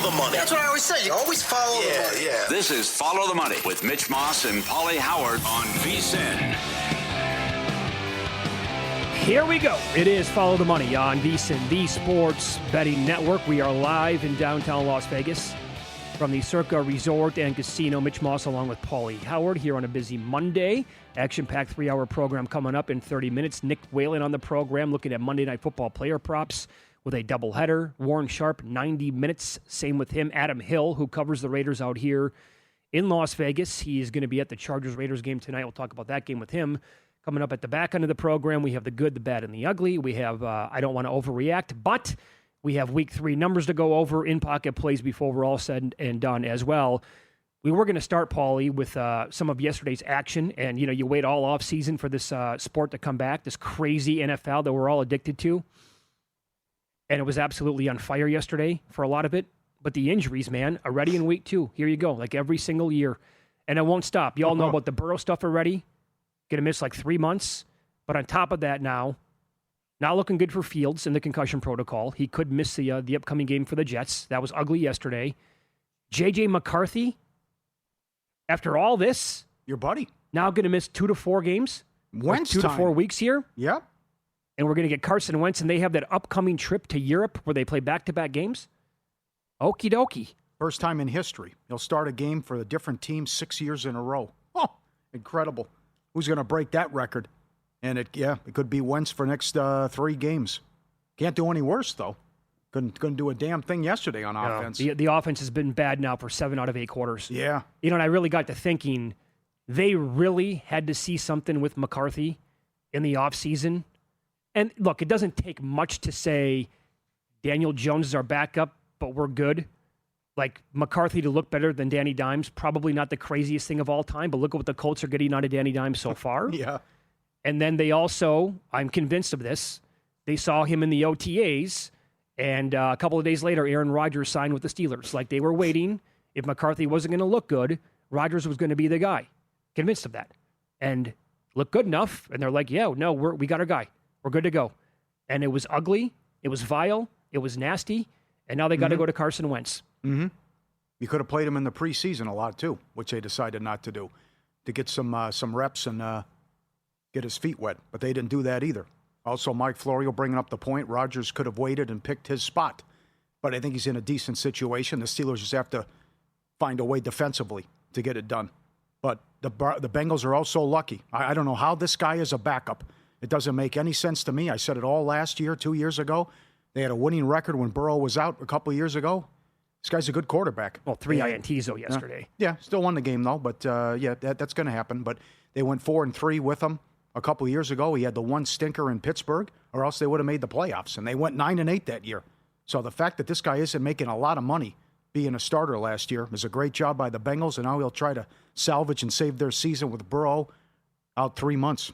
the money. That's what I always say. You always follow the money. Yeah. This is Follow the Money with Mitch Moss and Pauly Howard on VSiN. Here we go. It is Follow the Money on VSiN, the Sports Betting Network. We are live in downtown Las Vegas from the Circa Resort and Casino. Mitch Moss along with Pauly Howard here on a busy Monday. Action-packed 3-hour program coming up in 30 minutes. Nick Whalen on the program looking at Monday Night Football player props with a doubleheader. Warren Sharp, 90 minutes. Same with him. Adam Hill, who covers the Raiders out here in Las Vegas. He is going to be at the Chargers-Raiders game tonight. We'll talk about that game with him. Coming up at the back end of the program, we have the good, the bad, and the ugly. We have I don't want to overreact, but we have Week 3 numbers to go over, in-pocket plays before we're all said and done as well. We were going to start, Pauly, with some of yesterday's action, and you wait all off season for this sport to come back, this crazy NFL that we're all addicted to. And it was absolutely on fire yesterday for a lot of it. But the injuries, man, already in Week 2. Here you go, like every single year. And it won't stop. You all know about the Burrow stuff already. Going to miss like 3 months. But on top of that now, not looking good for Fields in the concussion protocol. He could miss the upcoming game for the Jets. That was ugly yesterday. J.J. McCarthy, after all this, your buddy, now going to miss 2 to 4 games. Wentz 2 to 4 weeks here. Yep. And we're going to get Carson Wentz, and they have that upcoming trip to Europe where they play back-to-back games. Okie dokie. First time in history. He'll start a game for a different team 6 years in a row. Oh, incredible. Who's going to break that record? And it could be Wentz for next 3 games. Can't do any worse, though. Couldn't do a damn thing yesterday on offense. The offense has been bad now for 7 out of 8 quarters. Yeah. And I really got to thinking, they really had to see something with McCarthy in the offseason. And look, it doesn't take much to say Daniel Jones is our backup, but we're good. Like, McCarthy to look better than Danny Dimes, probably not the craziest thing of all time, but look at what the Colts are getting out of Danny Dimes so far. Yeah. And then they also, I'm convinced of this, they saw him in the OTAs, and a couple of days later, Aaron Rodgers signed with the Steelers. Like, they were waiting. If McCarthy wasn't going to look good, Rodgers was going to be the guy. Convinced of that. And looked good enough, and they're like, yeah, no, we got our guy. We're good to go. And it was ugly, it was vile, it was nasty, and now they got to go to Carson Wentz. Mm-hmm. You could have played him in the preseason a lot, too, which they decided not to do, to get some reps and get his feet wet. But they didn't do that either. Also, Mike Florio bringing up the point, Rodgers could have waited and picked his spot. But I think he's in a decent situation. The Steelers just have to find a way defensively to get it done. But the Bengals are also lucky. I don't know how this guy is a backup. It doesn't make any sense to me. I said it all last year, 2 years ago. They had a winning record when Burrow was out a couple of years ago. This guy's a good quarterback. Well, 3 INTs, though, yesterday. Yeah, still won the game, though. But, that's going to happen. But they went 4-3 with him a couple of years ago. He had the one stinker in Pittsburgh, or else they would have made the playoffs. And they went 9-8 that year. So the fact that this guy isn't making a lot of money being a starter last year is a great job by the Bengals. And now he'll try to salvage and save their season with Burrow out 3 months.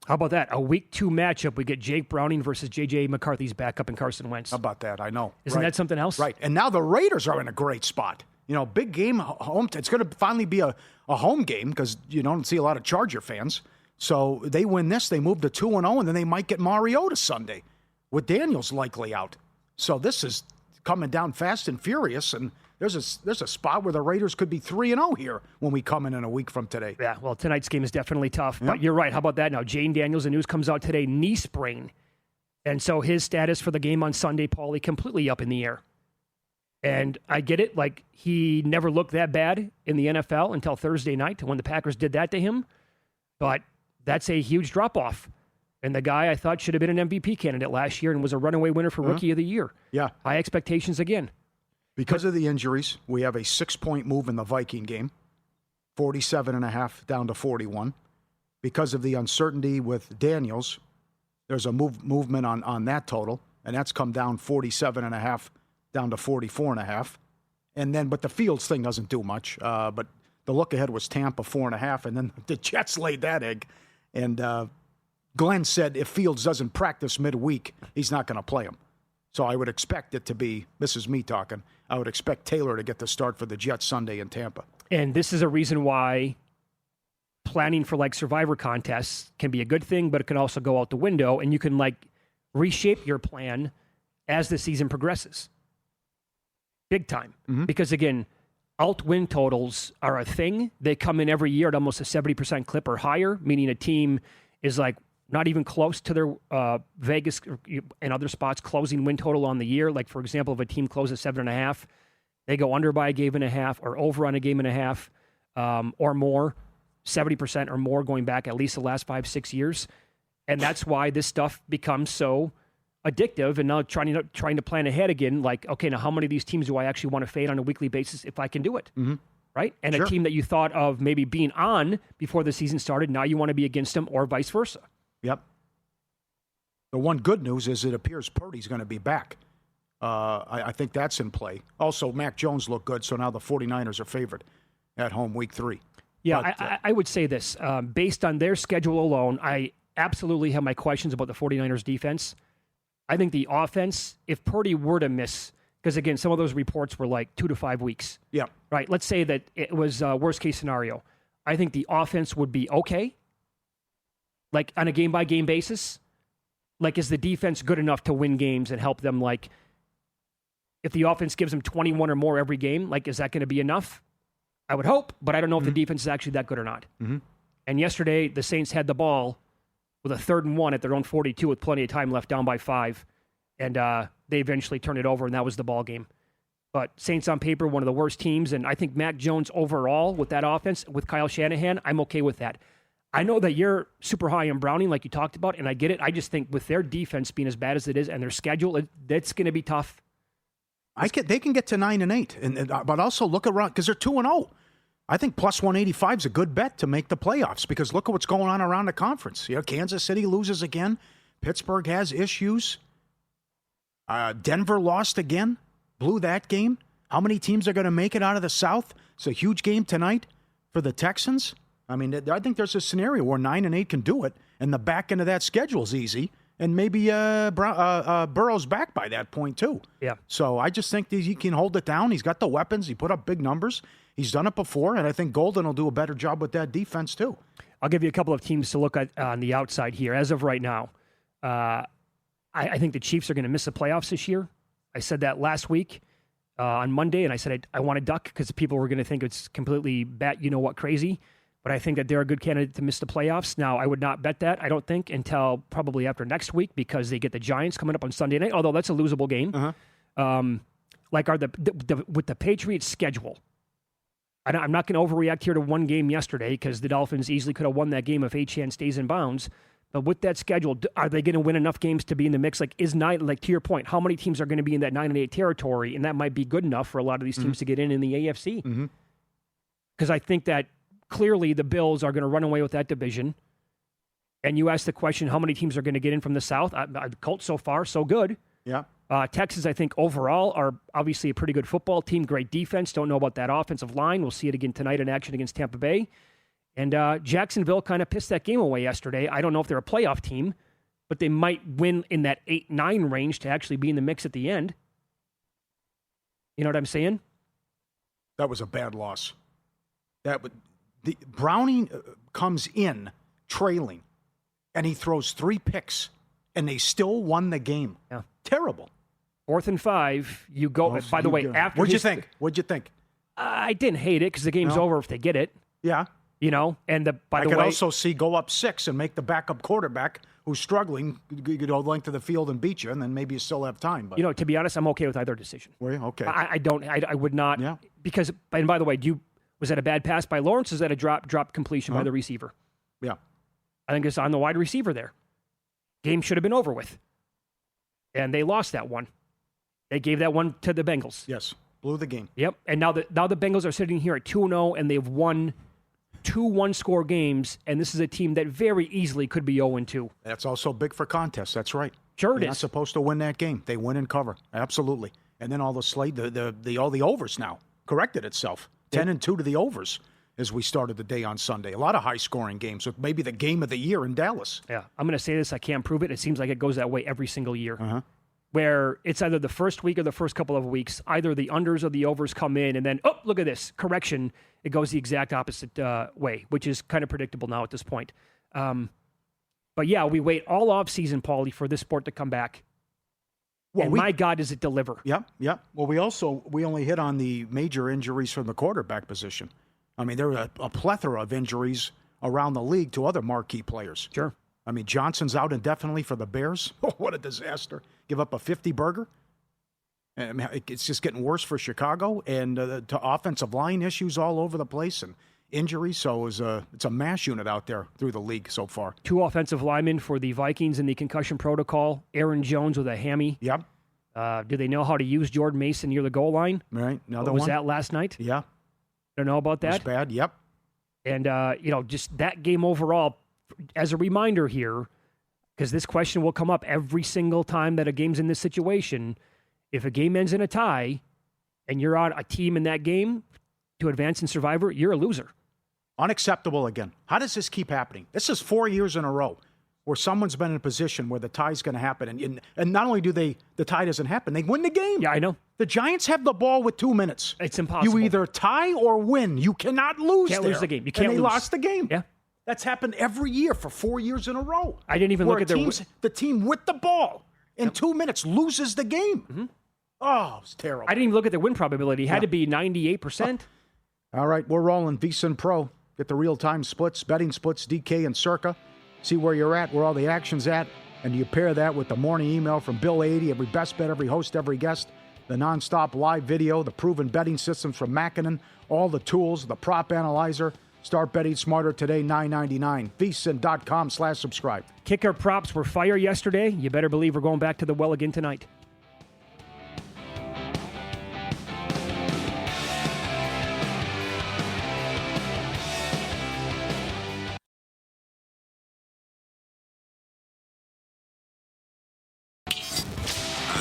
How about that? A Week 2 matchup. We get Jake Browning versus J.J. McCarthy's backup and Carson Wentz. How about that? I know. Isn't that something else? Right. And now the Raiders are in a great spot. Big game, home. It's going to finally be a home game because you don't see a lot of Charger fans. So they win this, they move to 2-0, and then they might get Mariota Sunday with Daniels likely out. So this is coming down fast and furious, and there's a spot where the Raiders could be 3-0 here when we come in a week from today. Yeah, well, tonight's game is definitely tough, but you're right. How about that now? Jane Daniels, the news comes out today, knee sprain. And so his status for the game on Sunday, Pauly, completely up in the air. And I get it, like he never looked that bad in the NFL until Thursday night when the Packers did that to him. But that's a huge drop-off. And the guy I thought should have been an MVP candidate last year and was a runaway winner for Rookie of the Year. Yeah. High expectations again. Because of the injuries, we have a 6-point move in the Viking game, 47.5 down to 41. Because of the uncertainty with Daniels, there's a movement on that total, and that's come down 47.5 down to 44.5. And then, but the Fields thing doesn't do much. But the look ahead was Tampa 4.5, and then the Jets laid that egg. And Glenn said if Fields doesn't practice midweek, he's not going to play him. So I would expect it to be, this is me talking, I would expect Taylor to get the start for the Jets Sunday in Tampa. And this is a reason why planning for like survivor contests can be a good thing, but it can also go out the window, and you can like reshape your plan as the season progresses. big time. Because, again, alt-win totals are a thing. They come in every year at almost a 70% clip or higher, meaning a team is like not even close to their Vegas and other spots closing win total on the year. Like, for example, if a team closes 7.5, they go under by a game and a half or over on a game and a half or more, 70% or more going back at least the last 5-6 years. And that's why this stuff becomes so addictive. And now trying to plan ahead again, like, okay, now how many of these teams do I actually want to fade on a weekly basis if I can do it? Right? And Sure. a team that you thought of maybe being on before the season started, now you want to be against them or vice versa. Yep. The one good news is it appears Purdy's going to be back. I think that's in play. Also, Mac Jones looked good, so now the 49ers are favored at home week 3. Yeah, But, I would say this. Based on their schedule alone, I absolutely have my questions about the 49ers defense. I think the offense, if Purdy were to miss, because again, some of those reports were like 2 to 5 weeks. Yeah. Right? Let's say that it was worst case scenario. I think the offense would be okay, like on a game-by-game basis. Like, is the defense good enough to win games and help them? Like, if the offense gives them 21 or more every game, like, is that going to be enough? I would hope, but I don't know if the defense is actually that good or not. And yesterday, the Saints had the ball with a 3rd and 1 at their own 42 with plenty of time left, down by 5. And they eventually turned it over, and that was the ball game. But Saints on paper, one of the worst teams. And I think Mac Jones overall with that offense, with Kyle Shanahan, I'm okay with that. I know that you're super high on Browning, like you talked about, and I get it. I just think with their defense being as bad as it is and their schedule, that's going to be tough. They can get to 9-8, but also look around because they're 2-0. I think plus 185 is a good bet to make the playoffs because look at what's going on around the conference. You know, Kansas City loses again. Pittsburgh has issues. Denver lost again, blew that game. How many teams are going to make it out of the South? It's a huge game tonight for the Texans. I mean, I think there's a scenario where 9-8 can do it, and the back end of that schedule is easy. And maybe Burrow's back by that point, too. Yeah. So I just think that he can hold it down. He's got the weapons. He put up big numbers. He's done it before, and I think Golden will do a better job with that defense, too. I'll give you a couple of teams to look at on the outside here. As of right now, I think the Chiefs are going to miss the playoffs this year. I said that last week on Monday, and I said I want to duck because people were going to think it's completely crazy. But I think that they're a good candidate to miss the playoffs. Now, I would not bet that, I don't think, until probably after next week because they get the Giants coming up on Sunday night, although that's a losable game. With the Patriots' schedule, I'm not going to overreact here to one game yesterday because the Dolphins easily could have won that game if Achane stays in bounds. But with that schedule, are they going to win enough games to be in the mix? Like to your point, how many teams are going to be in that 9-8 territory? And that might be good enough for a lot of these teams to get in the AFC. Because I think that clearly the Bills are going to run away with that division. And you asked the question, how many teams are going to get in from the South? The Colts so far, so good. Yeah. Texans, I think, overall are obviously a pretty good football team, great defense. Don't know about that offensive line. We'll see it again tonight in action against Tampa Bay. And Jacksonville kind of pissed that game away yesterday. I don't know if they're a playoff team, but they might win in that 8-9 range to actually be in the mix at the end. You know what I'm saying? That was a bad loss. Browning comes in trailing, and he throws 3 picks, and they still won the game. Yeah. Terrible. 4th and 5, you go. By the way, after What'd you think? I didn't hate it because the game's over if they get it. Yeah. You know, and I could also see go up 6 and make the backup quarterback who's struggling go length of the field and beat you, and then maybe you still have time. But you know, to be honest, I'm okay with either decision. Were you? Okay. I would not. Yeah. Because, and by the way, was that a bad pass by Lawrence? Or is that a drop completion by the receiver? Yeah. I think it's on the wide receiver there. Game should have been over with. And they lost that one. They gave that one to the Bengals. Yes. Blew the game. Yep. And now the Bengals are sitting here at 2-0, and they've won 2 one-score games, and this is a team that very easily could be 0-2. That's also big for contests. That's right. Sure it They're is. not supposed to win that game. They win and cover. Absolutely. And then all the slate, all the overs now corrected itself. 10-2 to the overs as we started the day on Sunday. A lot of high-scoring games with maybe the game of the year in Dallas. Yeah. I'm going to say this. I can't prove it. It seems like it goes that way every single year. Where it's either the first week or the first couple of weeks, either the unders or the overs come in, and then, oh, look at this, correction, it goes the exact opposite way, which is kind of predictable now at this point. But yeah, we wait all off season, Pauly, for this sport to come back. Well, and my God, does it deliver? Yep. Well, we only hit on the major injuries from the quarterback position. I mean, there are a plethora of injuries around the league to other marquee players. Sure. I mean, Johnson's out indefinitely for the Bears. Oh, what a disaster. Give up a 50-burger. I mean, it's just getting worse for Chicago, and to offensive line issues all over the place and injuries. So it's a mass unit out there through the league so far. 2 offensive linemen for the Vikings in the concussion protocol. Aaron Jones with a hammy. Yep. Do they know how to use Jordan Mason near the goal line? Right. Another was one. that last night? Yeah. Don't know about that? It was bad. Yep. And, just that game overall, as a reminder here, because this question will come up every single time that a game's in this situation. If a game ends in a tie and you're on a team in that game to advance in Survivor, you're a loser. Unacceptable again. How does this keep happening? This is 4 years in a row where someone's been in a position where the tie's going to happen. And not only do the tie doesn't happen, they win the game. Yeah, I know. The Giants have the ball with 2 minutes. It's impossible. You either tie or win. You cannot lose Can't there. lose the game. You can't and they lose. lost the game. Yeah. That's happened every year for 4 years in a row. I didn't even look at the team with the ball in 2 minutes loses the game. Mm-hmm. Oh, it's terrible. I didn't even look at the win probability. It had to be 98%. All right, we're rolling. VSiN Pro. Get the real-time splits, betting splits, DK and Circa. See where you're at, where all the action's at, and you pair that with the morning email from Bill 80, every best bet, every host, every guest, the nonstop live video, the proven betting systems from Mackinnon, all the tools, the prop analyzer. Start betting smarter today, $9.99. VSiN.com/subscribe. Kicker props were fire yesterday. You better believe we're going back to the well again tonight.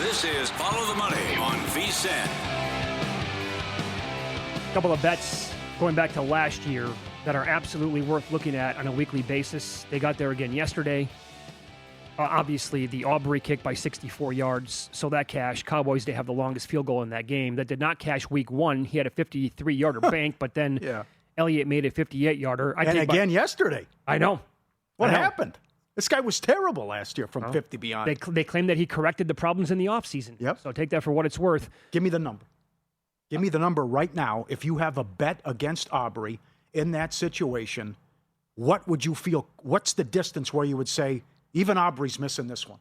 This is Follow the Money on VSiN. A couple of bets going back to last year that are absolutely worth looking at on a weekly basis. They got there again yesterday. Obviously, the Aubrey kick by 64 yards, so that cashed. Cowboys, they have the longest field goal in that game. That did not cash week 1. He had a 53-yarder bank, but then Elliott made a 58-yarder. And again yesterday. I know. What happened? This guy was terrible last year from 50 beyond. They claim that he corrected the problems in the offseason. Yep. So take that for what it's worth. Give me the number. Give me the number right now. If you have a bet against Aubrey in that situation, what would you feel? What's the distance where you would say, even Aubrey's missing this one?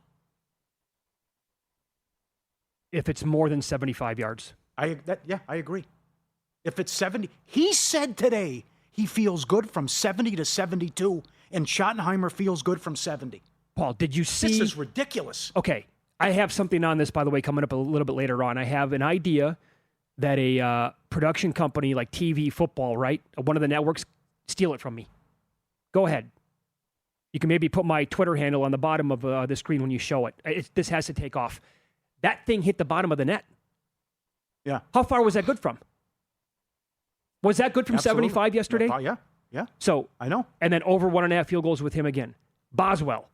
If it's more than 75 yards. I agree. If it's 70, he said today he feels good from 70 to 72, and Schottenheimer feels good from 70. Paul, did you see? This is ridiculous. Okay. I have something on this, by the way, coming up a little bit later on. I have an idea that a production company like TV Football, right? One of the networks, steal it from me. Go ahead. You can maybe put my Twitter handle on the bottom of the screen when you show it. This has to take off. That thing hit the bottom of the net. Yeah. How far was that good from? Was that good from Absolutely. 75 yesterday? Yeah. So I know. And then over 1.5 field goals with him again. Boswell.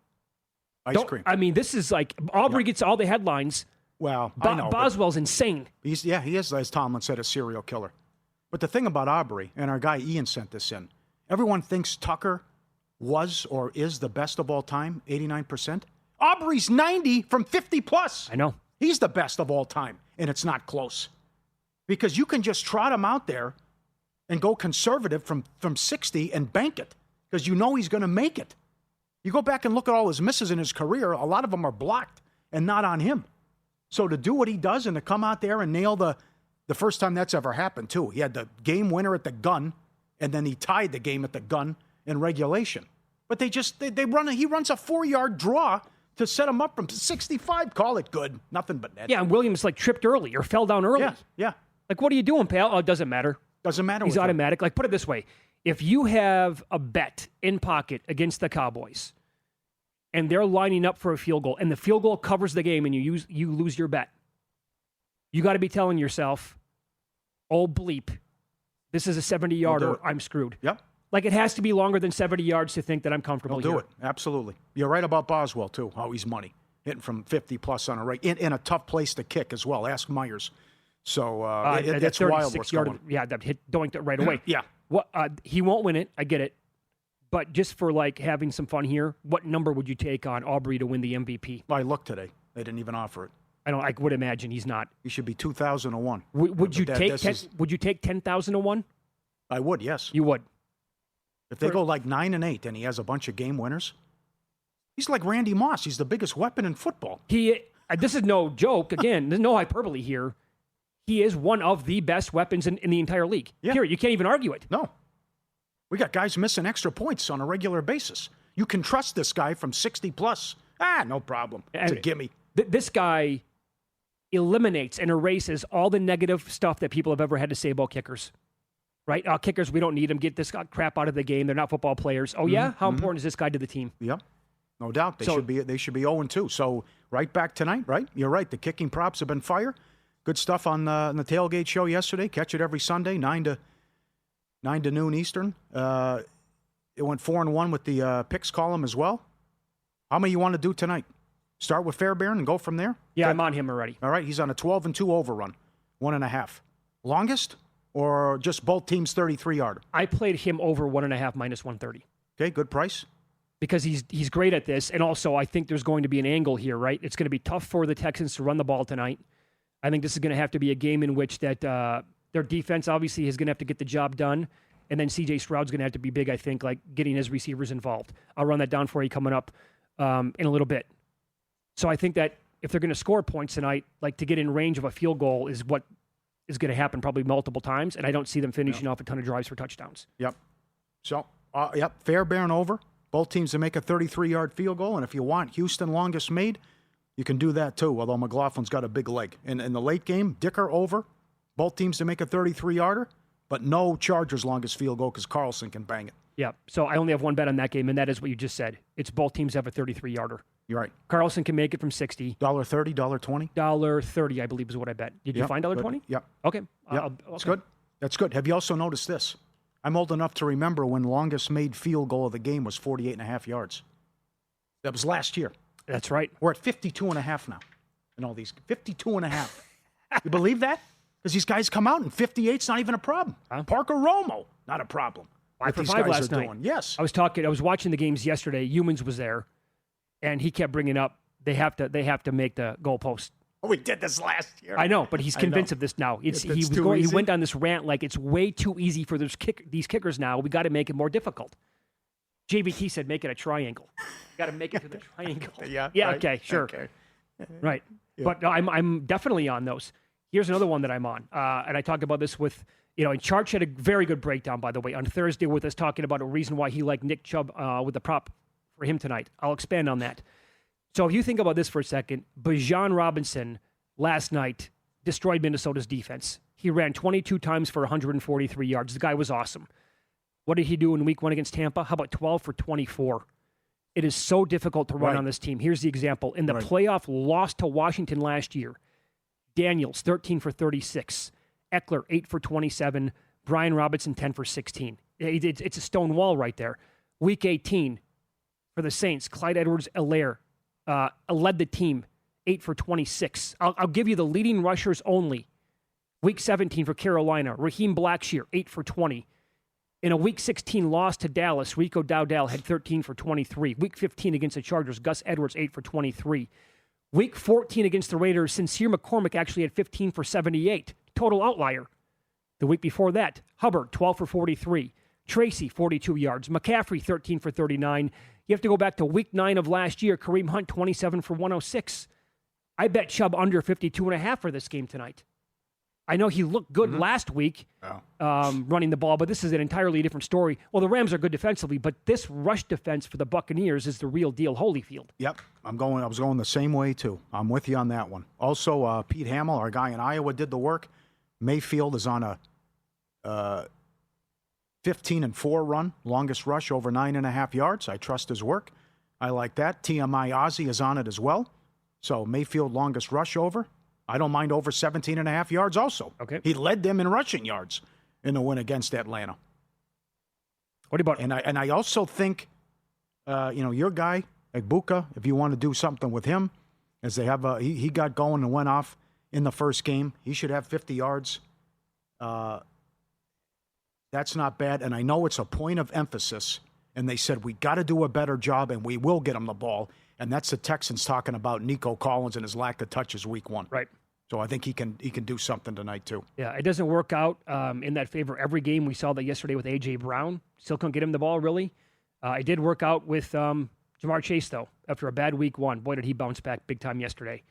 Ice cream. I mean, this is like Aubrey gets all the headlines. Well, I know. Boswell's insane. He is, as Tomlin said, a serial killer. But the thing about Aubrey, and our guy Ian sent this in, everyone thinks Tucker was or is the best of all time, 89%. Aubrey's 90 from 50 plus. I know. He's the best of all time, and it's not close. Because you can just trot him out there and go conservative from 60 and bank it, because you know he's going to make it. You go back and look at all his misses in his career, a lot of them are blocked and not on him. So to do what he does and to come out there and nail the first time that's ever happened, too. He had the game winner at the gun, and then he tied the game at the gun in regulation. But he runs a 4-yard draw to set him up from 65. Call it good. Nothing but net. Yeah, and Williams tripped early or fell down early. Yeah. Like, what are you doing, pal? Oh, it doesn't matter. Doesn't matter. He's automatic. Like, put it this way. If you have a bet in pocket against the Cowboys and they're lining up for a field goal and the field goal covers the game and you lose your bet, you got to be telling yourself, oh, bleep, this is a 70-yarder. I'm screwed. Yep. Like, it has to be longer than 70 yards to think that I'm comfortable He'll here. do it. Absolutely. You're right about Boswell, too. Oh, he's money. Hitting from 50 plus on a right. In a tough place to kick as well. Ask Myers. So it's wild what's going on. Yeah, that hit doinked it right away. Yeah. He won't win it. I get it. But just for having some fun here, what number would you take on Aubrey to win the MVP? I looked today. They didn't even offer it. I would imagine he's not. He should be 2,001. Would you take 10,001? I would, yes. You would. If they go like 9-8 and he has a bunch of game winners, he's like Randy Moss. He's the biggest weapon in football. This is no joke. Again, there's no hyperbole here. He is one of the best weapons in the entire league. Yeah. Period. You can't even argue it. No. We got guys missing extra points on a regular basis. You can trust this guy from 60 plus. No problem. It's a gimme. This guy eliminates and erases all the negative stuff that people have ever had to say about kickers. Right? Kickers, we don't need them. Get this crap out of the game. They're not football players. Oh, yeah? How important is this guy to the team? Yeah. No doubt. They should be 0-2. So right back tonight, right? You're right. The kicking props have been fire. Good stuff on the tailgate show yesterday. Catch it every Sunday, 9 to noon Eastern. It went 4-1 with the picks column as well. How many you want to do tonight? Start with Fairbairn and go from there? Yeah, I'm on him already. All right, he's on a 12-2 overrun, 1.5. Longest or just both teams 33-yarder? I played him over 1.5 minus 130. Okay, good price. Because he's great at this, and also I think there's going to be an angle here, right? It's going to be tough for the Texans to run the ball tonight. I think this is going to have to be a game in which that their defense obviously is going to have to get the job done, and then C.J. Stroud's going to have to be big, I think, like getting his receivers involved. I'll run that down for you coming up in a little bit. So I think that if they're going to score points tonight, like to get in range of a field goal is what is going to happen probably multiple times, and I don't see them finishing off a ton of drives for touchdowns. Yep. So, Fairbairn over. Both teams to make a 33-yard field goal, and if you want Houston longest made, you can do that too, although McLaughlin's got a big leg. In the late game, Dicker over. Both teams to make a 33-yarder, but no Chargers longest field goal because Carlson can bang it. Yeah, so I only have one bet on that game, and that is what you just said. It's both teams have a 33-yarder. You're right. Carlson can make it from 60. $1.30, $1.20? $1.30, I believe, is what I bet. Did you find $1.20? Yep. Okay. Yep. Okay. That's good. That's good. Have you also noticed this? I'm old enough to remember when longest made field goal of the game was 48.5 yards. That was last year. That's right. We're at 52.5 now in all these. 52.5. You believe that? Because these guys come out and 58's not even a problem. Huh? Parker Romo, not a problem. 5 for 5 last night. Yes. I was watching the games yesterday. Humans was there, and he kept bringing up they have to make the goalpost. Oh, we did this last year. I know, but he's convinced of this now. He went on this rant like it's way too easy for these kickers now. We got to make it more difficult. JVT said make it a triangle. Got to make it to the triangle. Yeah. Right. Okay. Sure. Okay. Right. Yeah. But no, I'm definitely on those. Here's another one that I'm on, and I talked about this with and Charch had a very good breakdown, by the way, on Thursday with us talking about a reason why he liked Nick Chubb with the prop for him tonight. I'll expand on that. So if you think about this for a second, Bijan Robinson last night destroyed Minnesota's defense. He ran 22 times for 143 yards. The guy was awesome. What did he do in week 1 against Tampa? How about 12 for 24? It is so difficult to run on this team. Here's the example. In the playoff loss to Washington last year, Daniels, 13 for 36. Eckler, 8 for 27. Brian Robinson, 10 for 16. It's a stone wall right there. Week 18 for the Saints, Clyde Edwards-Helaire led the team, 8 for 26. I'll give you the leading rushers only. Week 17 for Carolina, Raheem Blackshear, 8 for 20. In a Week 16 loss to Dallas, Rico Dowdell had 13 for 23. Week 15 against the Chargers, Gus Edwards, 8 for 23. Week 14 against the Raiders, Sincere McCormick actually had 15 for 78. Total outlier. The week before that, Hubbard, 12 for 43. Tracy, 42 yards. McCaffrey, 13 for 39. You have to go back to week 9 of last year. Kareem Hunt, 27 for 106. I bet Chubb under 52.5 for this game tonight. I know he looked good last week running the ball, but this is an entirely different story. Well, the Rams are good defensively, but this rush defense for the Buccaneers is the real deal. Holyfield. Yep. I was going the same way, too. I'm with you on that one. Also, Pete Hamill, our guy in Iowa, did the work. Mayfield is on a 15-4 run, longest rush over 9.5 yards. I trust his work. I like that. TMI Ozzy is on it as well. So Mayfield, longest rush over. I don't mind over 17.5 yards also. Okay. He led them in rushing yards in the win against Atlanta. What about? And I also think, your guy, Egbuka, if you want to do something with him, as they have he got going and went off in the first game. He should have 50 yards. That's not bad. And I know it's a point of emphasis. And they said, we got to do a better job, and we will get him the ball. and that's the Texans talking about Nico Collins and his lack of touches week one. Right. So I think he can do something tonight too. Yeah, it doesn't work out in that favor every game. We saw that yesterday with A.J. Brown. Still couldn't get him the ball, really. It did work out with Jamar Chase, though, after a bad week one. Boy, did he bounce back big time yesterday.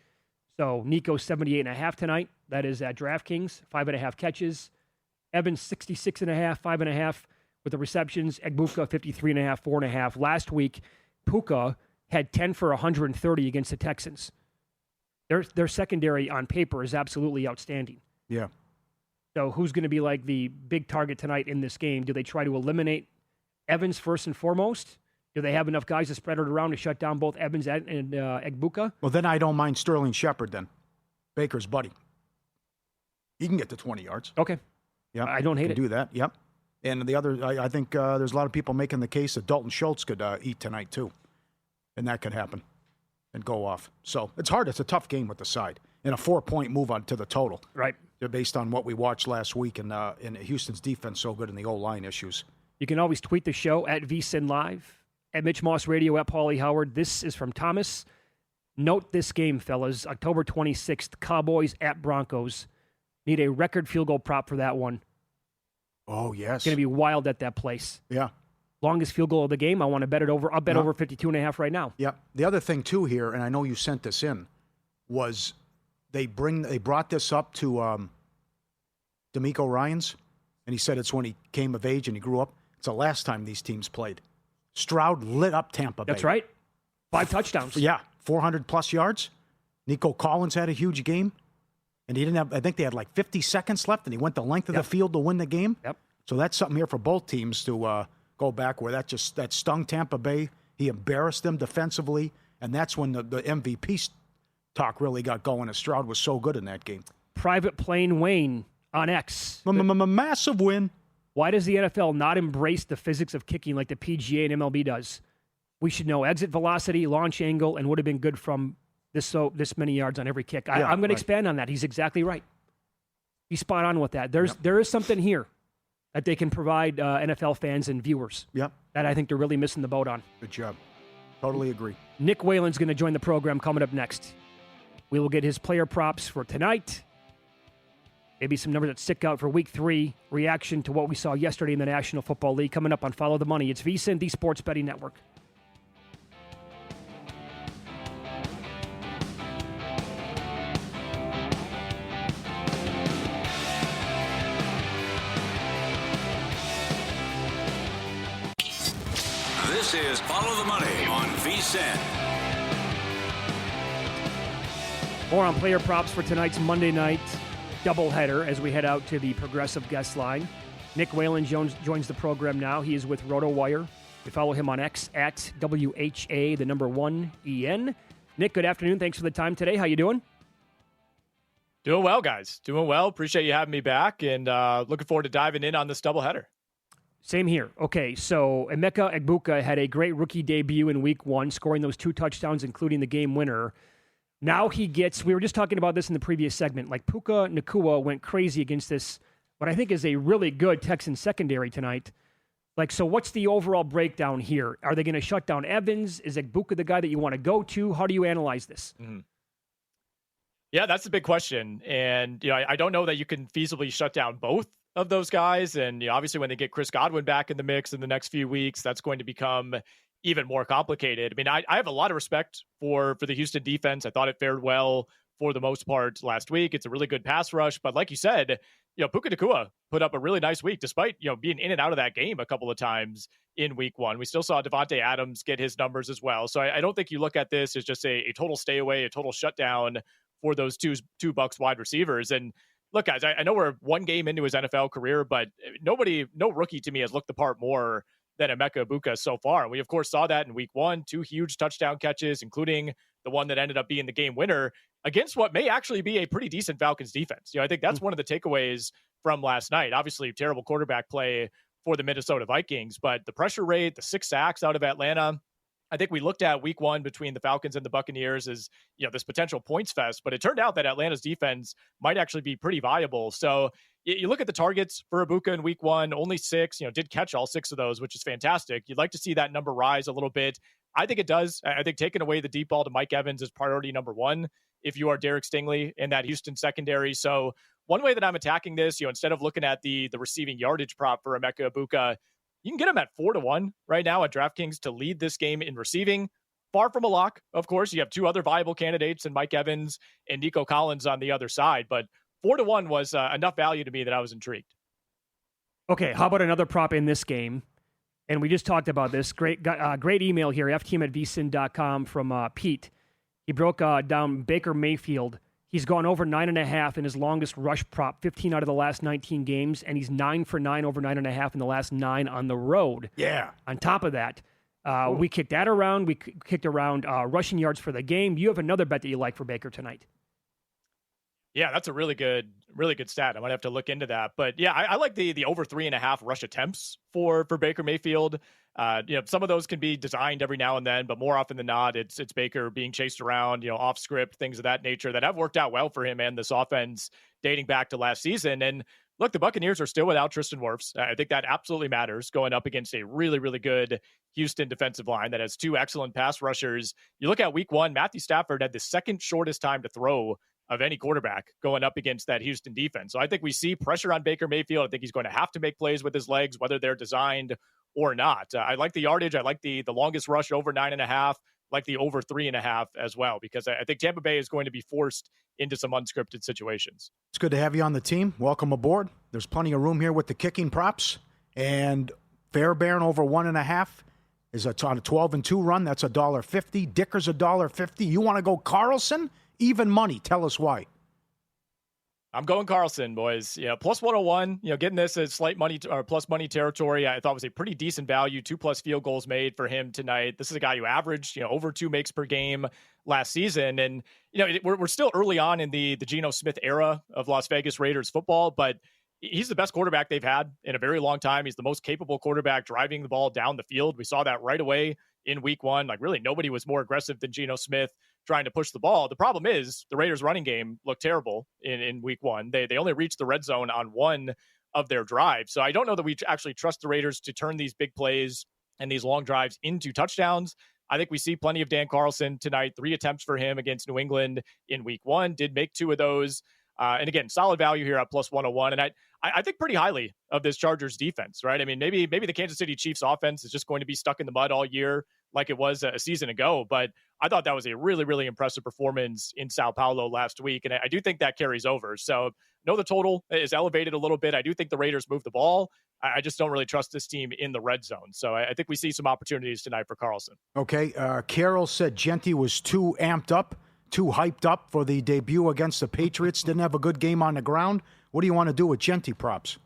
So Nico 78.5 tonight. That is at DraftKings. 5.5 catches. Evans 66.5, 5.5 with the receptions. Egbuka 53.5, 4.5. Last week, Puka had 10 for 130 against the Texans. Their secondary on paper is absolutely outstanding. Yeah. So who's going to be like the big target tonight in this game? Do they try to eliminate Evans first and foremost? Do they have enough guys to spread it around to shut down both Evans and Egbuka? Well, then I don't mind Sterling Shepard then. Baker's buddy. He can get to 20 yards. Okay. Yeah, I don't hate it. Do that. Yep. And the other, I think there's a lot of people making the case that Dalton Schultz could eat tonight too. And that could happen and go off. So it's hard. It's a tough game with the side. And a 4-point move on to the total. Right. Based on what we watched last week and Houston's defense so good in the O-line issues. You can always tweet the show at VSiN Live, at Mitch Moss Radio, at Pauly Howard. This is from Thomas. Note this game, fellas. October 26th, Cowboys at Broncos. Need a record field goal prop for that one. Oh, yes. It's going to be wild at that place. Yeah. Longest field goal of the game. I want to bet it over. I'll bet over 52.5 right now. Yeah. The other thing, too, here, and I know you sent this in, was they brought this up to D'Amico Ryans, and he said it's when he came of age and he grew up. It's the last time these teams played. Stroud lit up Tampa Bay. That's right. 5 touchdowns. Yeah. 400-plus yards. Nico Collins had a huge game. And he didn't have, I think they had like 50 seconds left, and he went the length of the field to win the game. Yep. So that's something here for both teams to go back where that stung Tampa Bay. He embarrassed them defensively, and that's when the MVP talk really got going, as Stroud was so good in that game. Private Plane Wayne on X. Massive win. Why does the NFL not embrace the physics of kicking like the PGA and MLB does? We should know exit velocity, launch angle, and would have been good from this many yards on every kick. I'm going to expand on that. He's exactly right. He's spot on with that. There is something here that they can provide NFL fans and viewers. Yep. That I think they're really missing the boat on. Good job. Totally agree. Nick Whalen's going to join the program coming up next. We will get his player props for tonight. Maybe some numbers that stick out for Week 3. Reaction to what we saw yesterday in the National Football League. Coming up on Follow the Money. It's VSiN, the Sports Betting Network. This is Follow the Money on VSiN. More on player props for tonight's Monday night doubleheader as we head out to the Progressive guest line. Nick Whalen joins the program now. He is with Rotowire. You follow him on X at WHA, the number 1EN. Nick, good afternoon. Thanks for the time today. How you doing? Doing well, guys. Doing well. Appreciate you having me back, and looking forward to diving in on this doubleheader. Same here. Okay, so Emeka Egbuka had a great rookie debut in Week 1, scoring those 2 touchdowns, including the game winner. Now he gets, we were just talking about this in the previous segment, like Puka Nacua went crazy against this, what I think is a really good Texan secondary tonight. Like, so what's the overall breakdown here? Are they going to shut down Evans? Is Egbuka the guy that you want to go to? How do you analyze this? Mm-hmm. Yeah, that's the big question. And, I don't know that you can feasibly shut down both of those guys. And obviously when they get Chris Godwin back in the mix in the next few weeks, that's going to become even more complicated. I mean, I have a lot of respect for the Houston defense. I thought it fared well for the most part last week. It's a really good pass rush. But like you said, Puka Nacua put up a really nice week, despite, being in and out of that game a couple of times in Week 1. We still saw Devontae Adams get his numbers as well. So I don't think you look at this as just a total stay away, a total shutdown for those two Bucs wide receivers. And look, guys, I know we're one game into his NFL career, but no rookie to me has looked the part more than Emeka Egbuka so far. And we, of course, saw that in Week 1, 2 huge touchdown catches, including the one that ended up being the game winner against what may actually be a pretty decent Falcons defense. I think that's one of the takeaways from last night. Obviously, terrible quarterback play for the Minnesota Vikings, but the pressure rate, the 6 sacks out of Atlanta, I think we looked at Week 1 between the Falcons and the Buccaneers as, this potential points fest, but it turned out that Atlanta's defense might actually be pretty viable. So you look at the targets for Egbuka in Week 1, only 6, did catch all 6 of those, which is fantastic. You'd like to see that number rise a little bit I think it does. I think taking away the deep ball to Mike Evans is priority number one if you are Derek Stingley in that Houston secondary. So one way that I'm attacking this, instead of looking at the receiving yardage prop for Emeka Egbuka, you can get him at 4-1 right now at DraftKings to lead this game in receiving. Far from a lock, of course. You have two other viable candidates in Mike Evans and Nico Collins on the other side, but 4-1 was enough value to me that I was intrigued. Okay, how about another prop in this game? And we just talked about this. Great email here, ftm@vsin.com from Pete. He broke down Baker Mayfield. He's gone over 9.5 in his longest rush prop, 15 out of the last 19 games, and he's 9 for 9 over 9.5 in the last 9 on the road. Yeah. On top of that, we kicked that around. We kicked around rushing yards for the game. You have another bet that you like for Baker tonight. Yeah, that's a really good stat. I might have to look into that. But yeah, I like the over 3.5 rush attempts for Baker Mayfield. Some of those can be designed every now and then, but more often than not, it's Baker being chased around, off script, things of that nature that have worked out well for him and this offense dating back to last season. And look, the Buccaneers are still without Tristan Wirfs. I think that absolutely matters going up against a really, really good Houston defensive line that has two excellent pass rushers. You look at week 1, Matthew Stafford had the second shortest time to throw of any quarterback going up against that Houston defense. So I think we see pressure on Baker Mayfield. I think he's going to have to make plays with his legs, whether they're designed or not. I like the yardage. I like the longest rush over 9.5, like the over 3.5 as well, because I think Tampa Bay is going to be forced into some unscripted situations. It's good to have you on the team. Welcome aboard. There's plenty of room here with the kicking props. And Fairbairn over 1.5 is on a 12-2 run. That's $1.50. Dicker's $1.50. You want to go Carlson? Even money. Tell us why. I'm going Carlson, boys. Plus 101. Getting this as slight money or plus money territory, I thought was a pretty decent value. 2+ field goals made for him tonight. This is a guy who averaged over 2 makes per game last season, and we're still early on in the Geno Smith era of Las Vegas Raiders football, but he's the best quarterback they've had in a very long time. He's the most capable quarterback driving the ball down the field. We saw that right away in week 1. Like, really, nobody was more aggressive than Geno Smith trying to push the ball. The problem is the Raiders running game looked terrible in week 1. They only reached the red zone on one of their drives. So I don't know that we actually trust the Raiders to turn these big plays and these long drives into touchdowns. I think we see plenty of Dan Carlson tonight. 3 attempts for him against New England in week 1, did make 2 of those. And again, solid value here at plus 101. And I think pretty highly of this Chargers defense, right? I mean, maybe the Kansas City Chiefs offense is just going to be stuck in the mud all year like it was a season ago. But I thought that was a really, really impressive performance in Sao Paulo last week. And I do think that carries over. So know the total is elevated a little bit. I do think the Raiders move the ball. I just don't really trust this team in the red zone. So I think we see some opportunities tonight for Carlson. Okay. Carroll said Genty was too amped up, too hyped up for the debut against the Patriots. Didn't have a good game on the ground. What do you want to do with Genty props?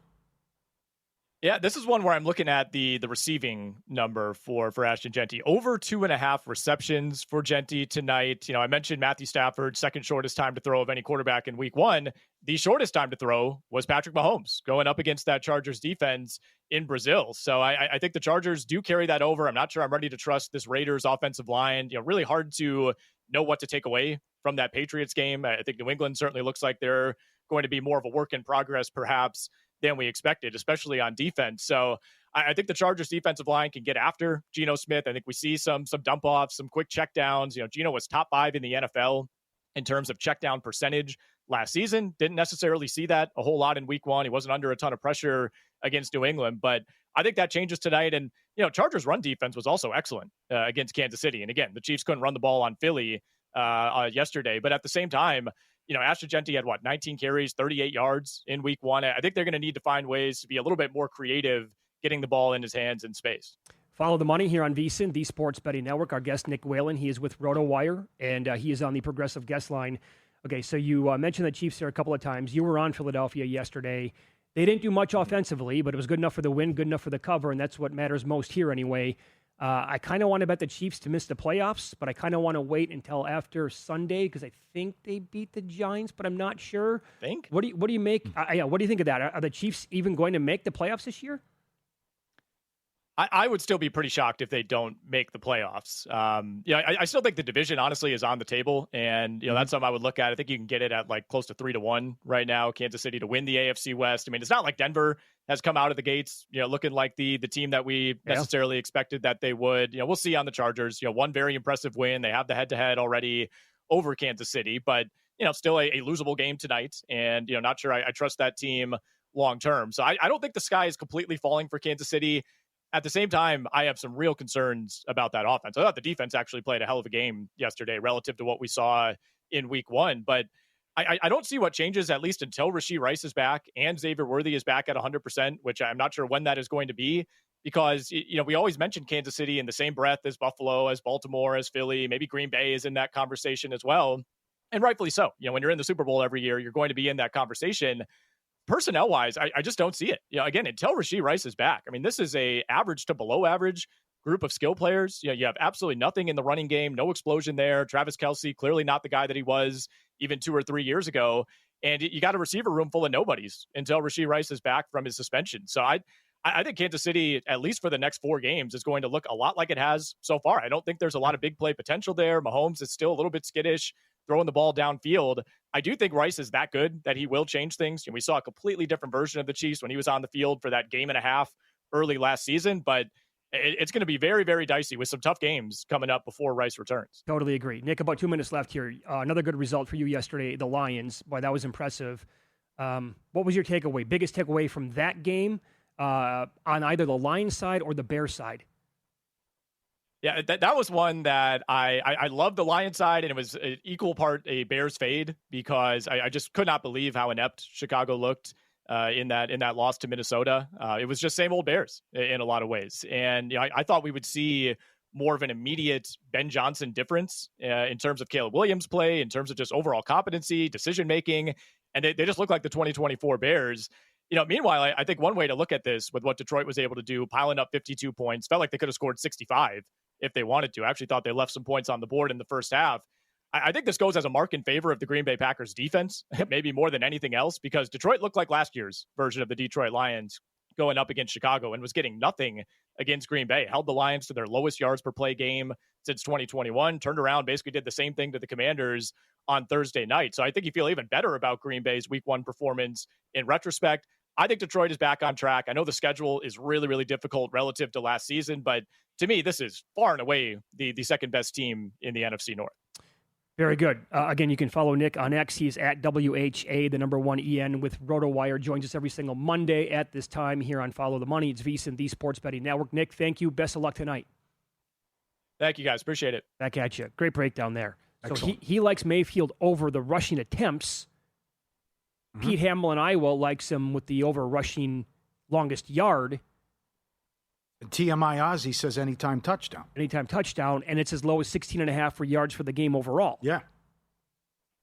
Yeah, this is one where I'm looking at the receiving number for Ashton Genty. Over 2.5 receptions for Genty tonight. I mentioned Matthew Stafford, second shortest time to throw of any quarterback in week 1. The shortest time to throw was Patrick Mahomes going up against that Chargers defense in Brazil. So I think the Chargers do carry that over. I'm not sure I'm ready to trust this Raiders offensive line. Really hard to know what to take away from that Patriots game. I think New England certainly looks like they're going to be more of a work in progress, perhaps, than we expected, especially on defense. So I think the Chargers defensive line can get after Geno Smith. I think we see some dump offs, some quick check downs. Geno was top 5 in the NFL in terms of check down percentage last season. Didn't necessarily see that a whole lot in week 1. He wasn't under a ton of pressure against New England, but I think that changes tonight. And, Chargers run defense was also excellent against Kansas City. And again, the Chiefs couldn't run the ball on Philly yesterday, but at the same time, Ashton Genty had 19 carries, 38 yards in week 1. I think they're going to need to find ways to be a little bit more creative getting the ball in his hands in space. Follow the money here on VSiN, the Sports Betting Network. Our guest, Nick Whalen, he is with Rotowire, and he is on the Progressive Guest Line. Okay, so you mentioned the Chiefs there a couple of times. You were on Philadelphia yesterday. They didn't do much offensively, but it was good enough for the win, good enough for the cover, and that's what matters most here anyway. I kind of want to bet the Chiefs to miss the playoffs, but I kind of want to wait until after Sunday because I think they beat the Giants, but I'm not sure. Think? What do you make? What do you think of that? Are the Chiefs even going to make the playoffs this year? I would still be pretty shocked if they don't make the playoffs. I still think the division honestly is on the table, and that's something I would look at. I think you can get it at like close to 3-1 right now. Kansas City to win the AFC West. I mean, it's not like Denver has come out of the gates, looking like the team that we necessarily expected that they would. We'll see on the Chargers. One very impressive win. They have the head-to-head already over Kansas City, but still a losable game tonight, and not sure I trust that team long term. So I don't think the sky is completely falling for Kansas City. At the same time, I have some real concerns about that offense. I thought the defense actually played a hell of a game yesterday relative to what we saw in week one, but I don't see what changes, at least until Rashee Rice is back and Xavier Worthy is back at 100%, which I'm not sure when that is going to be, because, we always mention Kansas City in the same breath as Buffalo, as Baltimore, as Philly, maybe Green Bay is in that conversation as well. And rightfully so. When you're in the Super Bowl every year, you're going to be in that conversation. Personnel wise, I just don't see it. Again, until Rashee Rice is back, I mean, this is a average to below average group of skill players. You have absolutely nothing in the running game, no explosion there. Travis Kelce, clearly not the guy that he was even 2 or 3 years ago. And you got a receiver room full of nobodies until Rashee Rice is back from his suspension. So I think Kansas City, at least for the next 4 games, is going to look a lot like it has so far. I don't think there's a lot of big play potential there. Mahomes is still a little bit skittish, throwing the ball downfield. I do think Rice is that good that he will change things. And we saw a completely different version of the Chiefs when he was on the field for that game and a half early last season. But it's going to be very, very dicey with some tough games coming up before Rice returns. Totally agree. Nick, about 2 minutes left here. Another good result for you yesterday, the Lions. Boy, that was impressive. What was your takeaway? Biggest takeaway from that game on either the Lions side or the Bears side? Yeah, that was one that I loved the Lions side, and it was an equal part a Bears fade because I just could not believe how inept Chicago looked in that loss to Minnesota. It was just same old Bears in a lot of ways. And I thought we would see more of an immediate Ben Johnson difference in terms of Caleb Williams' play, in terms of just overall competency, decision-making, and they just look like the 2024 Bears. Meanwhile, I think one way to look at this with what Detroit was able to do, piling up 52 points, felt like they could have scored 65 if they wanted to. I actually thought they left some points on the board in the first half. I think this goes as a mark in favor of the Green Bay Packers defense, maybe more than anything else, because Detroit looked like last year's version of the Detroit Lions going up against Chicago and was getting nothing against Green Bay. Held the Lions to their lowest yards per play game since 2021, turned around, basically did the same thing to the Commanders on Thursday night. So I think you feel even better about Green Bay's week one performance in retrospect. I think Detroit is back on track. I know the schedule is really, really difficult relative to last season, but to me, this is far and away the second best team in the NFC North. Very good. Again, you can follow Nick on X. He's at WHA, the number 1 EN with Rotowire. Joins us every single Monday at this time here on Follow the Money. It's VSiN, the Sports Betting Network. Nick, thank you. Best of luck tonight. Thank you, guys. Appreciate it. Back at you. Great breakdown there. Excellent. So he likes Mayfield over the rushing attempts. Mm-hmm. Pete Hamill in Iowa likes him with the over rushing longest yard. And TMI Ozzy says anytime touchdown. Anytime touchdown, and it's as low as 16.5 for yards for the game overall. Yeah.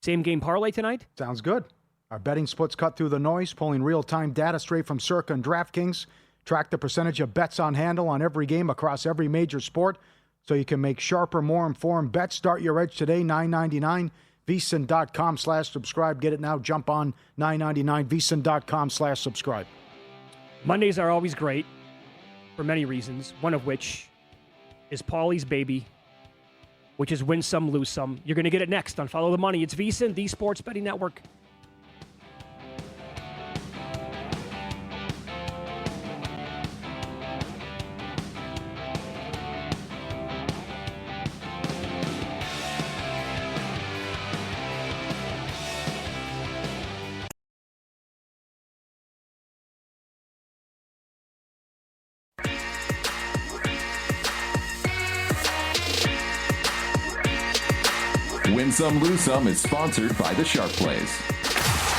Same game parlay tonight? Sounds good. Our betting splits cut through the noise, pulling real-time data straight from Circa and DraftKings. Track the percentage of bets on handle on every game across every major sport so you can make sharper, more informed bets. Start your edge today, $9.99. VSiN.com/subscribe. Get it now. Jump on $9.99. VSiN.com/subscribe. Mondays are always great for many reasons, one of which is Pauly's baby, which is win some, lose some. You're going to get it next on Follow the Money. It's VSiN, the Sports Betting Network. Win Some, Lose Some is sponsored by the Sharp Plays.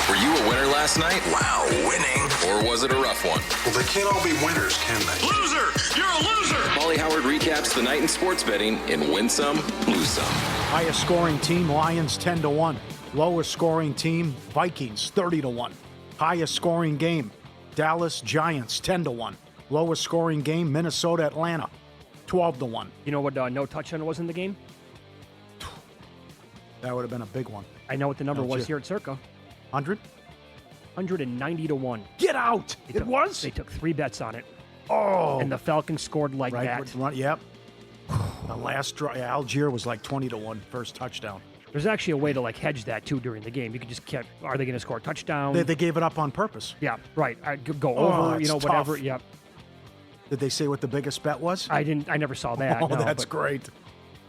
Were you a winner last night? Wow, winning. Or was it a rough one? Well, they can't all be winners, can they? Loser! You're a loser! Pauly Howard recaps the night in sports betting in Win Some, Lose Some. Highest scoring team, Lions 10-1. Lowest scoring team, Vikings 30-1. Highest scoring game, Dallas Giants 10-1. Lowest scoring game, Minnesota Atlanta 12-1. You know what no touchdown was in the game? That would have been a big one. I know what the number Don't was you? here at Circa. 100? 190-1. Get out! It was? They took 3 bets on it. Oh. And the Falcons scored like that. Yep. The last drive, Algier was like 20-1 first touchdown. There's actually a way to hedge that too during the game. You could just are they going to score a touchdown? They gave it up on purpose. Yeah, right. Go over, whatever. Tough. Yep. Did they say what the biggest bet was? I never saw that. Oh, that's great.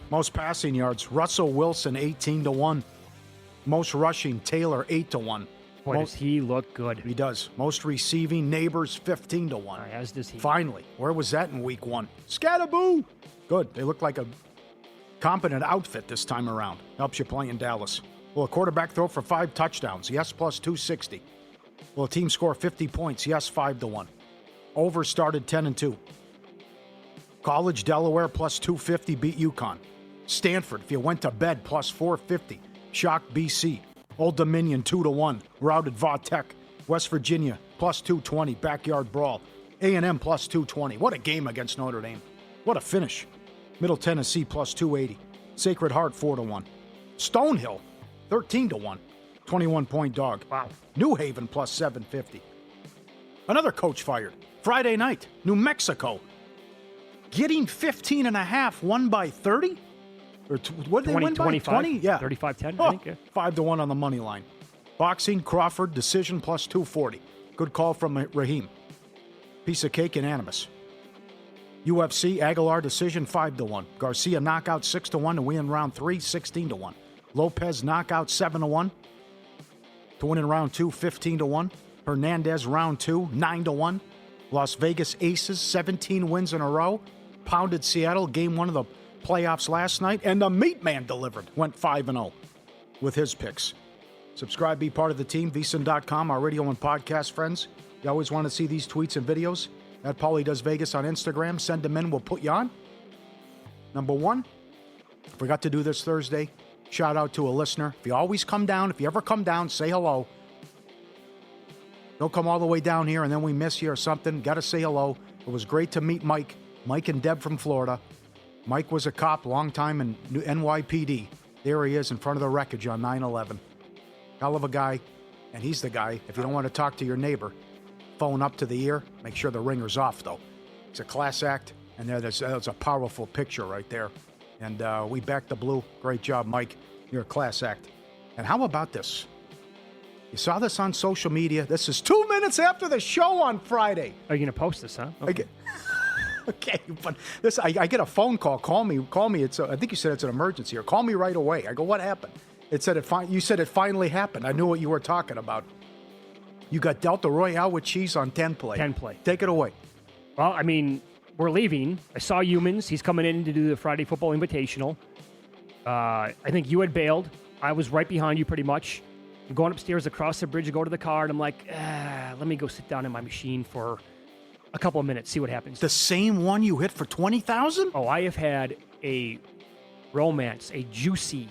Most passing yards, Russell Wilson 18-1. Most rushing, Taylor 8-1. Boy, does he look good. He does. Most receiving, Neighbors 15-1. As does he. Finally, where was that in week 1? Scatterboo. Good. They look like a competent outfit this time around. Helps you play in Dallas. Will a quarterback throw for 5 touchdowns? Yes, plus 260. Will a team score 50 points? Yes, 5-1. Over started 10-2. College, Delaware, plus 250 beat UConn. Stanford, if you went to bed, plus 450. Shocked BC. Old Dominion, 2-1. Routed Va Tech. West Virginia, plus 220. Backyard brawl. A&M, plus 220. What a game against Notre Dame. What a finish. Middle Tennessee, plus 280. Sacred Heart, 4-1. Stonehill, 13-1. 21-point dog. Wow. New Haven, plus 750. Another coach fired. Friday night, New Mexico. Getting 15.5, won by 30? Or what did they win by? 25, 20? Yeah. 35-10, Oh, I think. Yeah. 5-1 on the money line. Boxing, Crawford, decision plus 240. Good call from Raheem. Piece of cake, unanimous. UFC, Aguilar, decision 5-1. Garcia, knockout 6-1 to win in round 3, 16-1. Lopez, knockout 7-1 to win in round 2, 15-1. Hernandez, round 2, 9-1. Las Vegas Aces, 17 wins in a row. Pounded Seattle, game 1 of the playoffs last night. And the Meat Man delivered, went 5-0 with his picks. Subscribe, be part of the team, vsin.com, our radio and podcast friends. You always want to see these tweets and videos. At Pauly Does Vegas on Instagram. Send them in, we'll put you on. Number 1, forgot to do this Thursday. Shout out to a listener. If you ever come down, say hello. Don't come all the way down here and then we miss you or something. Got to say hello. It was great to meet Mike and Deb from Florida. Mike was a cop, long time in NYPD. There he is in front of the wreckage on 9/11. Hell of a guy, and he's the guy. If you don't want to talk to your neighbor, phone up to the ear. Make sure the ringer's off, though. It's a class act, and there's a powerful picture right there. And we back the blue. Great job, Mike. You're a class act. And how about this? You saw this on social media. This is 2 minutes after the show on Friday. Are you going to post this, huh? Okay. Okay, but this I get a phone call. Call me. I think you said it's an emergency, or call me right away. I go, what happened? It said you said it finally happened. I knew what you were talking about. You got Delta Royale with cheese on 10 play. 10 play. Take it away. Well, I mean, we're leaving. I saw Humans. He's coming in to do the Friday Football Invitational. I think you had bailed. I was right behind you pretty much. I'm going upstairs across the bridge to go to the car, and I'm like, let me go sit down in my machine for a couple of minutes, see what happens. The same one you hit for 20,000? Oh, I have had a romance, a juicy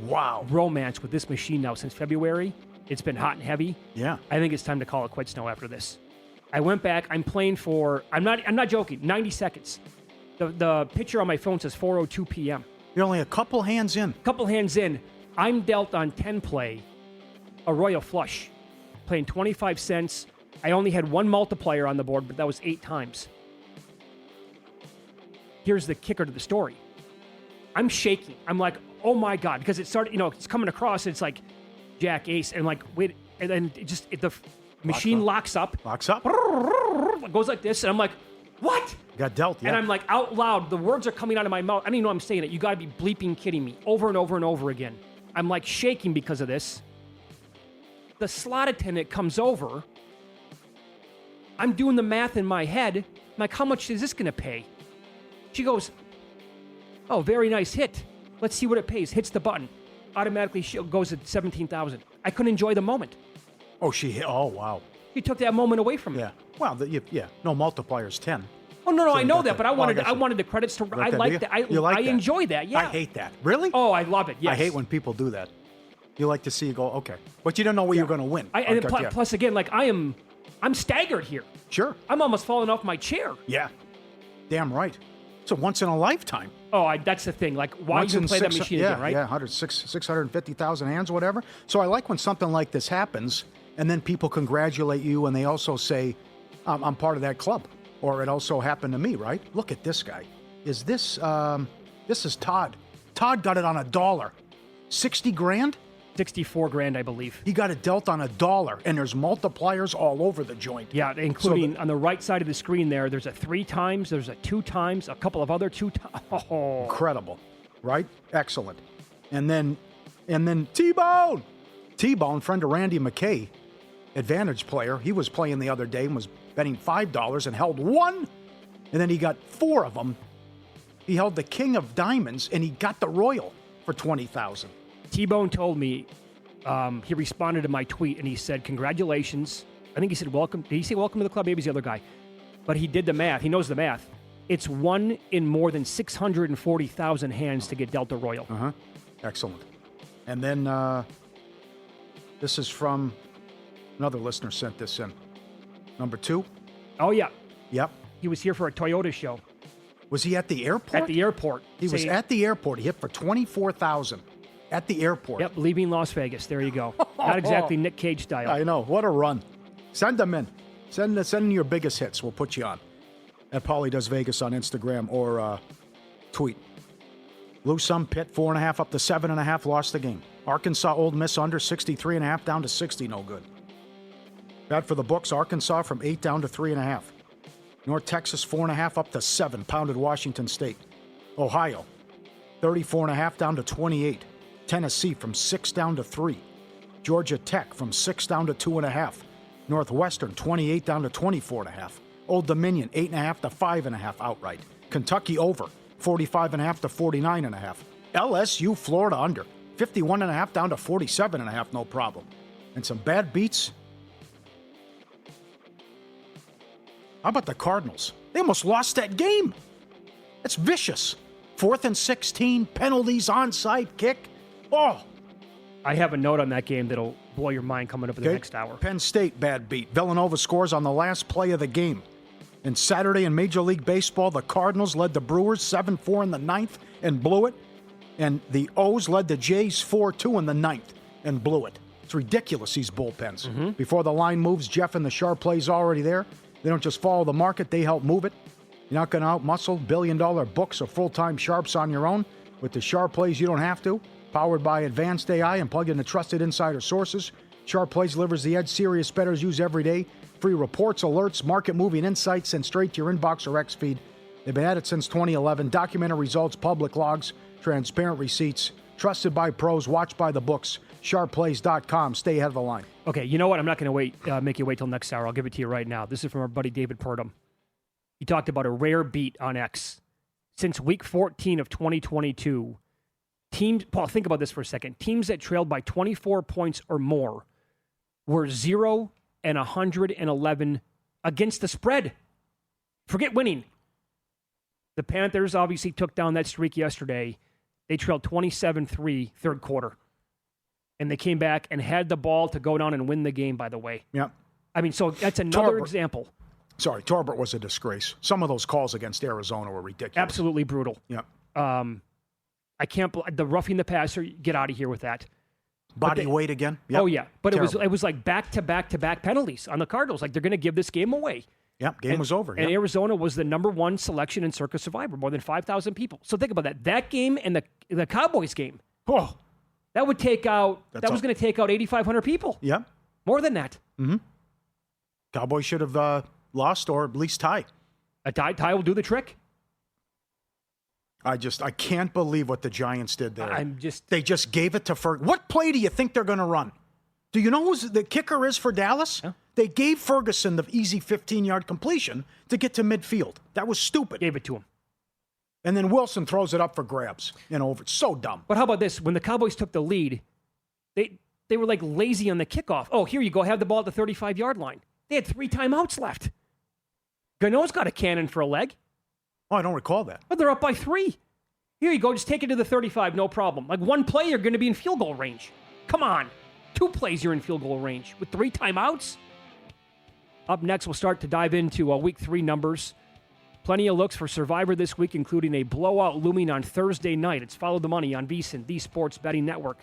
romance with this machine now since February. It's been hot and heavy. Yeah. I think it's time to call it quits now after this. I went back. I'm playing for, I'm not joking, 90 seconds. The picture on my phone says 4:02 p.m. You're only a couple hands in. I'm dealt on 10 play a royal flush, playing 25 cents. I only had one multiplier on the board, but that was 8 times. Here's the kicker to the story. I'm shaking. I'm like, oh my God, because it started, it's coming across. And it's like Jack Ace. And I'm like, wait. And then the machine locks up. It goes like this. And I'm like, what? Got dealt, yeah. And I'm like, out loud, the words are coming out of my mouth. I don't even know I'm saying it. You got to be bleeping kidding me. Over and over and over again. I'm like shaking because of this. The slot attendant comes over. I'm doing the math in my head. I'm like, how much is this going to pay? She goes, oh, very nice hit. Let's see what it pays. Hits the button. Automatically goes at 17,000. I couldn't enjoy the moment. Oh, oh, wow. She took that moment away from me. Yeah. Well, no multipliers 10. Oh, no, I know that, but I wanted the credits to, I like that. I enjoy that, yeah. I hate that. Really? Oh, I love it, yes. I hate when people do that. You like to see you go, okay. But you don't know where you're going to win. Plus, again, like I'm staggered here. Sure. I'm almost falling off my chair. Yeah. Damn right. It's a once in a lifetime. Oh, that's the thing. Like, why you play that machine again, right? Yeah, 650,000 hands, whatever. So I like when something like this happens, and then people congratulate you, and they also say, I'm part of that club. or it also happened to me, right? Look at this guy. Is this, this is Todd. Todd got it on $1. 60 grand? 64 grand, I believe. He got it dealt on $1, and there's multipliers all over the joint. Yeah, including on the right side of the screen there's a 3 times, there's a 2 times, a couple of other 2 times. Oh. Incredible, right? Excellent. And then T-Bone. T-Bone, friend of Randy McKay, advantage player. He was playing the other day and was betting $5 and held 1, and then he got 4 of them. He held the King of Diamonds, and he got the Royal for $20,000. T-Bone told me, he responded to my tweet, and he said, congratulations. I think he said, welcome. Did he say welcome to the club? Maybe it's the other guy. But he did the math. He knows the math. It's 1 in more than 640,000 hands to get dealt a Royal. Uh-huh. Excellent. And then this is from another listener sent this in. Number 2. Oh, yeah. Yep. He was here for a Toyota show. Was he at the airport? At the airport. He was at the airport. He hit for $24,000 at the airport. Yep, leaving Las Vegas. There you go. Not exactly Nick Cage style. I know. What a run. Send them in. Send in your biggest hits. We'll put you on. At Pauly Does Vegas on Instagram or tweet. Lose some, Pitt 4.5 up to 7.5, lost the game. Arkansas Ole Miss under 63.5 down to 60, no good. Bad for the books. Arkansas from 8 down to 3.5. North Texas 4.5 up to 7, pounded Washington State. Ohio 34.5 down to 28. Tennessee from 6 down to 3. Georgia Tech from 6 down to 2.5. Northwestern 28 down to 24.5. Old Dominion 8.5 to 5.5 outright. Kentucky over 45.5 to 49.5. LSU Florida under 51.5 down to 47.5, no problem. And some bad beats. How about the Cardinals? They almost lost that game. That's vicious. 4th and 16, penalties, onside kick. Oh. I have a note on that game that'll blow your mind coming up in the next hour. Penn State, bad beat. Villanova scores on the last play of the game. And Saturday in Major League Baseball, the Cardinals led the Brewers 7-4 in the 9th and blew it. And the O's led the Jays 4-2 in the 9th and blew it. It's ridiculous, these bullpens. Mm-hmm. Before the line moves, Jeff and the sharp play's already there. They don't just follow the market, they help move it. You're not going to out-muscle billion-dollar books or full-time sharps on your own. With the sharp plays, you don't have to. Powered by advanced AI and plugged into trusted insider sources. Sharp Plays delivers the edge serious bettors use every day. Free reports, alerts, market-moving insights sent straight to your inbox or X feed. They've been at it since 2011. Documented results, public logs, transparent receipts. Trusted by pros, watched by the books. SharpPlays.com. Stay ahead of the line. Okay, you know what? I'm not going to make you wait till next hour. I'll give it to you right now. This is from our buddy David Purdom. He talked about a rare beat on X. Since week 14 of 2022, teams, Paul, think about this for a second. Teams that trailed by 24 points or more were 0 and 111 against the spread. Forget winning. The Panthers obviously took down that streak yesterday. They trailed 27-3 third quarter. And they came back and had the ball to go down and win the game, by the way. Yeah. I mean, so that's another example. Sorry, Torbert was a disgrace. Some of those calls against Arizona were ridiculous. Absolutely brutal. Yeah. I can't the roughing the passer, get out of here with that. Body weight again? Yep. Oh, yeah. But Terrible. it was like back-to-back penalties on the Cardinals. Like, they're going to give this game away. Yep, game was over. And Arizona was the number 1 selection in Circa Survivor, more than 5,000 people. So think about that. That game and the Cowboys game. Oh. That would take out, that was going to take out 8,500 people. Yep. More than that. Mm-hmm. Cowboys should have lost or at least tie. A tie will do the trick. I can't believe what the Giants did there. They just gave it to Ferguson. What play do you think they're going to run? Do you know who the kicker is for Dallas? Yeah. They gave Ferguson the easy 15-yard completion to get to midfield. That was stupid. Gave it to him. And then Wilson throws it up for grabs and over. It's so dumb. But how about this? When the Cowboys took the lead, they were like lazy on the kickoff. Oh, here you go. Have the ball at the 35-yard line. They had 3 timeouts left. Gano's got a cannon for a leg. Oh, I don't recall that. But they're up by 3. Here you go. Just take it to the 35. No problem. Like, one play, you're going to be in field goal range. Come on. 2 plays, you're in field goal range. With 3 timeouts? Up next, we'll start to dive into Week 3 numbers. Plenty of looks for Survivor this week, including a blowout looming on Thursday night. It's Follow the Money on VSiN, the Sports Betting Network.